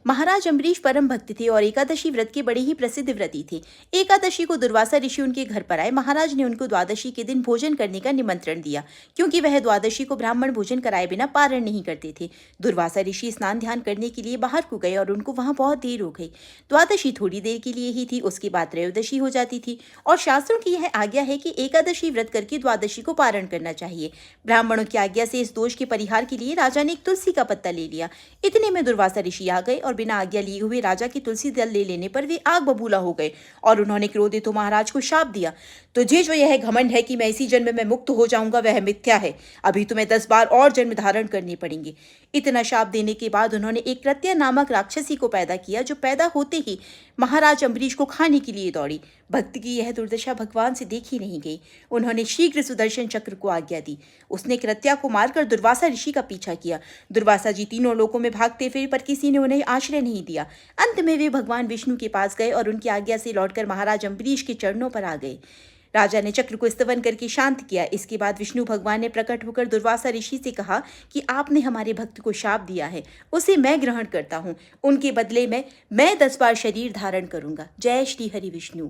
महाराज अम्बरीश परम भक्त थे और एकादशी व्रत के बड़े ही प्रसिद्ध व्रती थे। एकादशी को दुर्वासा ऋषि उनके घर पर आए। महाराज ने उनको द्वादशी के दिन भोजन करने का निमंत्रण दिया, क्योंकि वह द्वादशी को ब्राह्मण भोजन कराए बिना पारण नहीं करते थे। दुर्वासा ऋषि स्नान ध्यान करने के लिए बाहर को गए और उनको वहां बहुत देर हो गई। द्वादशी थोड़ी देर के लिए ही थी, उसके बाद त्रयोदशी हो जाती थी और शास्त्रों की यह आज्ञा है कि एकादशी व्रत करके द्वादशी को पारण करना चाहिए। ब्राह्मणों की आज्ञा से इस दोष के परिहार के लिए राजा ने एक तुलसी का पत्ता ले लिया। इतने में दुर्वासा ऋषि आ गए और बिना आज्ञा लिए हुए राजा की तुलसी दल ले लेने पर वे आग बबूला हो गए और उन्होंने क्रोधित हो महाराज को शाप दिया। तुझे जो यह घमंड है कि मैं इसी जन्म में मुक्त हो जाऊंगा, वह मिथ्या है। अभी तुम्हें 10 बार और जन्म धारण करने पड़ेंगे। इतना शाप देने के बाद उन्होंने एक कृत्या नामक राक्षसी को पैदा किया, जो पैदा होते ही महाराज अम्बरीश को खाने के लिए दौड़ी। भक्त की यह दुर्दशा भगवान से देखी नहीं गई। उन्होंने शीघ्र सुदर्शन चक्र को आज्ञा दी। उसने कृत्या को मारकर दुर्वासा ऋषि का पीछा किया। दुर्वासा जी तीनों लोकों में भागते फिरे, पर किसी ने उन्हें आश्रय नहीं दिया। अंत में वे भगवान विष्णु के पास गए और उनकी आज्ञा से लौटकर महाराज अम्बरीश के चरणों पर आ गए। राजा ने चक्र को स्तवन करके शांत किया। इसके बाद विष्णु भगवान ने प्रकट होकर दुर्वासा ऋषि से कहा कि आपने हमारे भक्त को शाप दिया है, उसे मैं ग्रहण करता हूँ। उनके बदले में मैं 10 बार शरीर धारण करूंगा। जय श्री हरि विष्णु।